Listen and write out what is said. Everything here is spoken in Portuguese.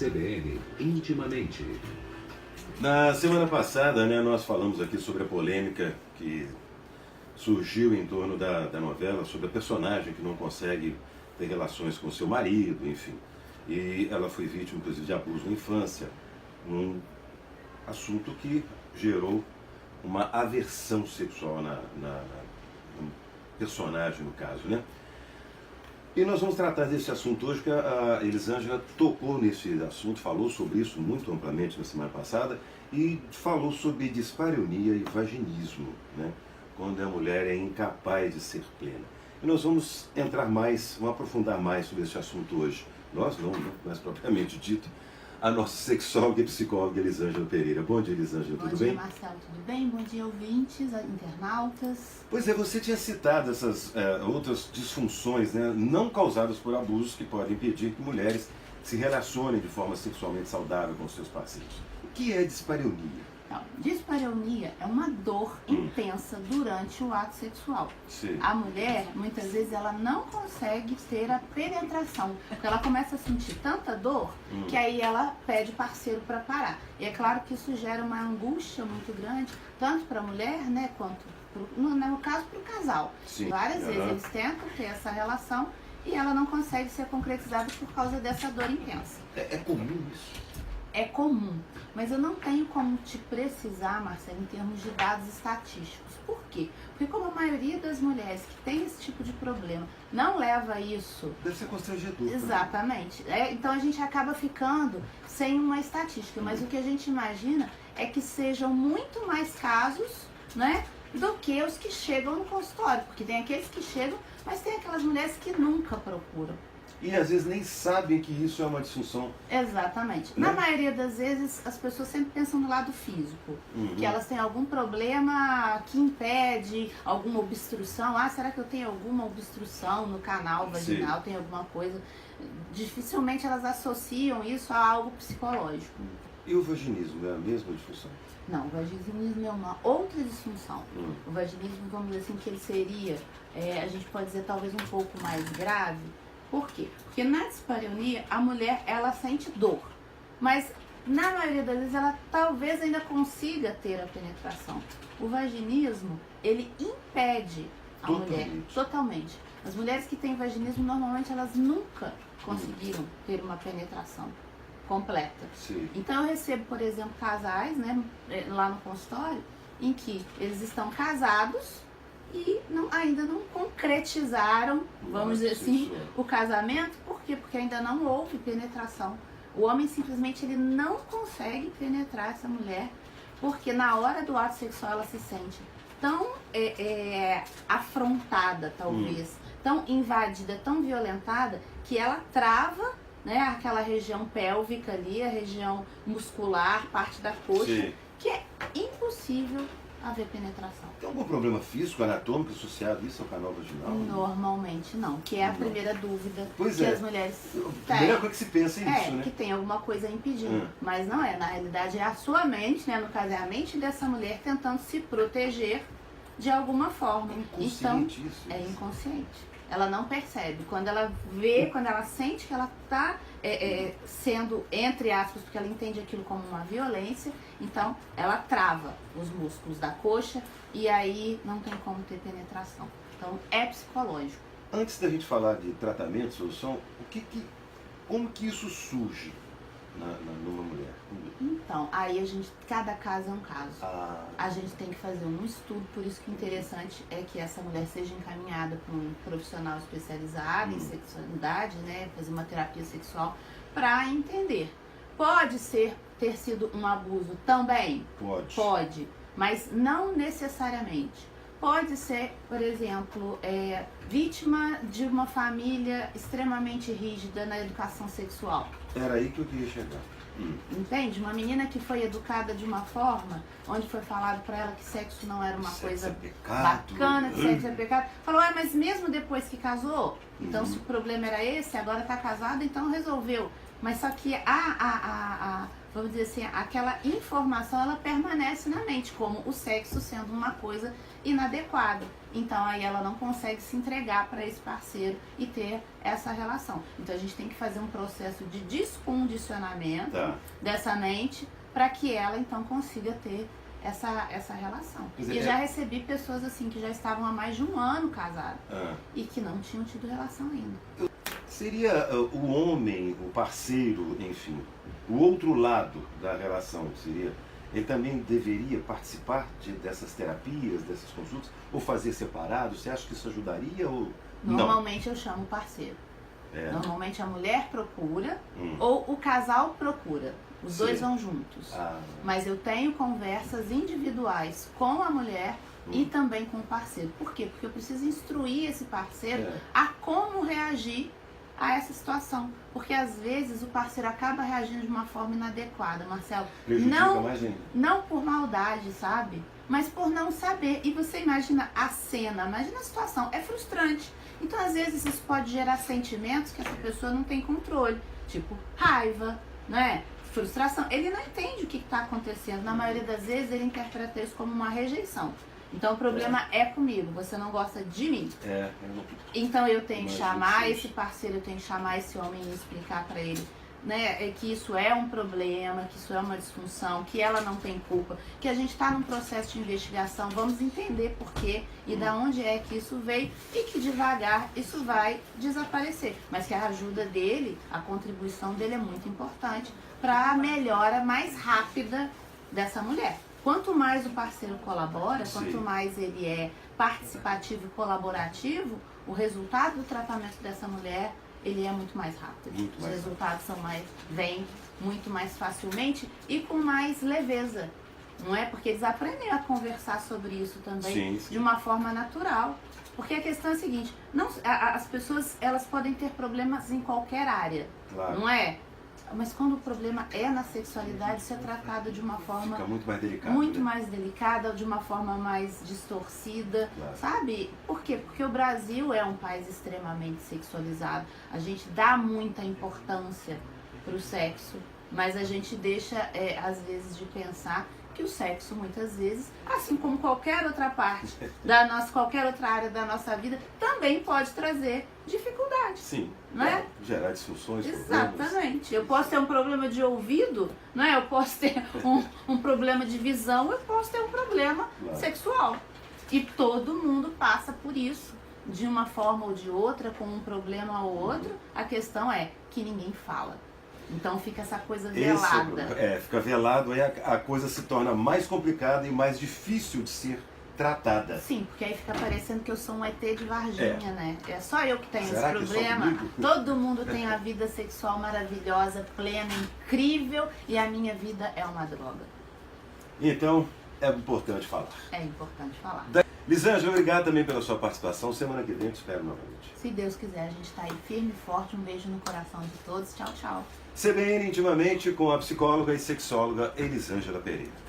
CBN Intimamente. Na semana passada, nós falamos aqui sobre a polêmica que surgiu em torno da novela, sobre a personagem que não consegue ter relações com seu marido, enfim. E ela foi vítima, inclusive, de abuso na infância. Um assunto que gerou uma aversão sexual no personagem, no caso, né? E nós vamos tratar desse assunto hoje, que a Elisângela tocou nesse assunto, falou sobre isso muito amplamente na semana passada, e falou sobre dispareunia e vaginismo, né? Quando a mulher é incapaz de ser plena. E nós vamos vamos aprofundar mais sobre esse assunto hoje. Nós não, né? Mas propriamente dito, a nossa sexóloga e psicóloga Elisângela Pereira. Bom dia, Elisângela, tudo bem? Bom dia, Marcelo, tudo bem? Bom dia, ouvintes, internautas. Pois é, você tinha citado essas outras disfunções, né, não causadas por abusos, que podem impedir que mulheres se relacionem de forma sexualmente saudável com seus parceiros. O que é dispareunia? Então, dispareunia é uma dor intensa durante o ato sexual. Sim. A mulher, muitas vezes, ela não consegue ter a penetração, porque ela começa a sentir tanta dor que aí ela pede parceiro para parar. E é claro que isso gera uma angústia muito grande, tanto para a mulher, né, quanto, no caso, para o casal. Sim. Várias vezes eles tentam ter essa relação e ela não consegue ser concretizada por causa dessa dor intensa. É comum isso? É comum, mas eu não tenho como te precisar, Marcelo, em termos de dados estatísticos. Por quê? Porque como a maioria das mulheres que tem esse tipo de problema não leva isso... Deve ser constrangedor. Exatamente. Então a gente acaba ficando sem uma estatística, mas o que a gente imagina é que sejam muito mais casos, né, do que os que chegam no consultório. Porque tem aqueles que chegam, mas tem aquelas mulheres que nunca procuram. E às vezes nem sabem que isso é uma disfunção. Exatamente. Né? Na maioria das vezes, as pessoas sempre pensam no lado físico. Que elas têm algum problema que impede, alguma obstrução. Ah, será que eu tenho alguma obstrução no canal vaginal? Tem alguma coisa? Dificilmente elas associam isso a algo psicológico. E o vaginismo é a mesma disfunção? Não, o vaginismo é uma outra disfunção. O vaginismo, vamos dizer assim, que ele seria, a gente pode dizer, talvez um pouco mais grave. Por quê? Porque na dispareunia, a mulher, ela sente dor. Mas, na maioria das vezes, ela talvez ainda consiga ter a penetração. O vaginismo, ele impede a mulher totalmente. As mulheres que têm vaginismo, normalmente, elas nunca conseguiram ter uma penetração completa. Sim. Então, eu recebo, por exemplo, casais, né, lá no consultório, em que eles estão casados e ainda não concretizaram, vamos dizer assim, o casamento. Por quê? Porque ainda não houve penetração. O homem simplesmente ele não consegue penetrar essa mulher, porque na hora do ato sexual ela se sente tão afrontada, talvez, tão invadida, tão violentada, que ela trava, né, aquela região pélvica ali, a região muscular, parte da coxa, que é impossível haver penetração. Tem algum problema físico, anatômico associado isso ao canal vaginal? Normalmente não, que é a primeira dúvida que as mulheres têm. A primeira coisa que se pensa é isso, né? Que tem alguma coisa impedindo, mas não é. Na realidade é a sua mente, né? No caso é a mente dessa mulher tentando se proteger de alguma forma. É inconsciente então, isso? É inconsciente. Ela não percebe. Quando ela vê, quando ela sente que ela está sendo, entre aspas, porque ela entende aquilo como uma violência, então ela trava os músculos da coxa e aí não tem como ter penetração. Então é psicológico. Antes da gente falar de tratamento, solução, como que isso surge numa mulher? Então, aí cada caso é um caso. A gente tem que fazer um estudo, por isso que o interessante é que essa mulher seja encaminhada para um profissional especializado em sexualidade, né, fazer uma terapia sexual para entender. Pode ter sido um abuso também? Pode, mas não necessariamente. Pode ser, por exemplo, vítima de uma família extremamente rígida na educação sexual. Era aí que eu queria chegar. Entende? Uma menina que foi educada de uma forma onde foi falado pra ela que sexo não era uma coisa bacana, que sexo é pecado. Falou, mas mesmo depois que casou, então se o problema era esse, agora tá casada, então resolveu. mas só que vamos dizer assim, aquela informação ela permanece na mente, como o sexo sendo uma coisa inadequada. Então aí ela não consegue se entregar para esse parceiro e ter essa relação. Então a gente tem que fazer um processo de descondicionamento dessa mente para que ela então consiga ter essa relação. E já recebi pessoas assim que já estavam há mais de um ano casadas e que não tinham tido relação ainda. Seria o homem, o parceiro, enfim, o outro lado da relação, ele também deveria participar dessas terapias, dessas consultas, ou fazer separado? Você acha que isso ajudaria ou não? Normalmente eu chamo parceiro. Normalmente a mulher procura ou o casal procura. Os dois vão juntos. Mas eu tenho conversas individuais com a mulher e também com o parceiro. Por quê? Porque eu preciso instruir esse parceiro a como reagir a essa situação. Porque às vezes o parceiro acaba reagindo de uma forma inadequada, Marcelo. Não por maldade, sabe? Mas por não saber. E você imagina a cena, imagina a situação. É frustrante. Então às vezes isso pode gerar sentimentos que essa pessoa não tem controle. Tipo raiva, né? Frustração. Ele não entende o que está acontecendo. Na maioria das vezes ele interpreta isso como uma rejeição. Então o problema é comigo, você não gosta de mim. Então eu tenho que chamar esse parceiro, eu tenho que chamar esse homem e explicar para ele, né, que isso é um problema, que isso é uma disfunção, que ela não tem culpa, que a gente está num processo de investigação, vamos entender por quê e da onde é que isso veio e que devagar isso vai desaparecer. Mas que a ajuda dele, a contribuição dele é muito importante para a melhora mais rápida dessa mulher. Quanto mais o parceiro colabora, quanto mais ele é participativo e colaborativo, o resultado do tratamento dessa mulher, ele é muito mais rápido. Os resultados vêm muito mais facilmente e com mais leveza. Não é? Porque eles aprendem a conversar sobre isso também de uma forma natural. Porque a questão é a seguinte, as pessoas elas podem ter problemas em qualquer área, não é? Mas quando o problema é na sexualidade, isso é tratado de uma forma muito mais delicada, de uma forma mais distorcida, sabe? Por quê? Porque o Brasil é um país extremamente sexualizado. A gente dá muita importância para o sexo, mas a gente deixa, às vezes, de pensar que o sexo, muitas vezes, assim como qualquer outra parte qualquer outra área da nossa vida, também pode trazer dificuldades. Sim, não é? Gerar disfunções. Exatamente. Eu posso ter um problema de ouvido, não é? Eu posso ter um problema de visão, eu posso ter um problema sexual. E todo mundo passa por isso, de uma forma ou de outra, com um problema ou outro. A questão é que ninguém fala. Então fica essa coisa velada. Fica velado, aí a coisa se torna mais complicada e mais difícil de ser tratada. Sim, porque aí fica parecendo que eu sou um ET de Varginha, né? É só eu que tenho esse problema. Todo mundo tem a vida sexual maravilhosa, plena, incrível, e a minha vida é uma droga. Então, é importante falar. É importante falar. Lisângela, obrigado também pela sua participação. Semana que vem eu te espero novamente. Se Deus quiser, a gente está aí firme e forte. Um beijo no coração de todos. Tchau, tchau. CBN Intimamente com a psicóloga e sexóloga Elisângela Pereira.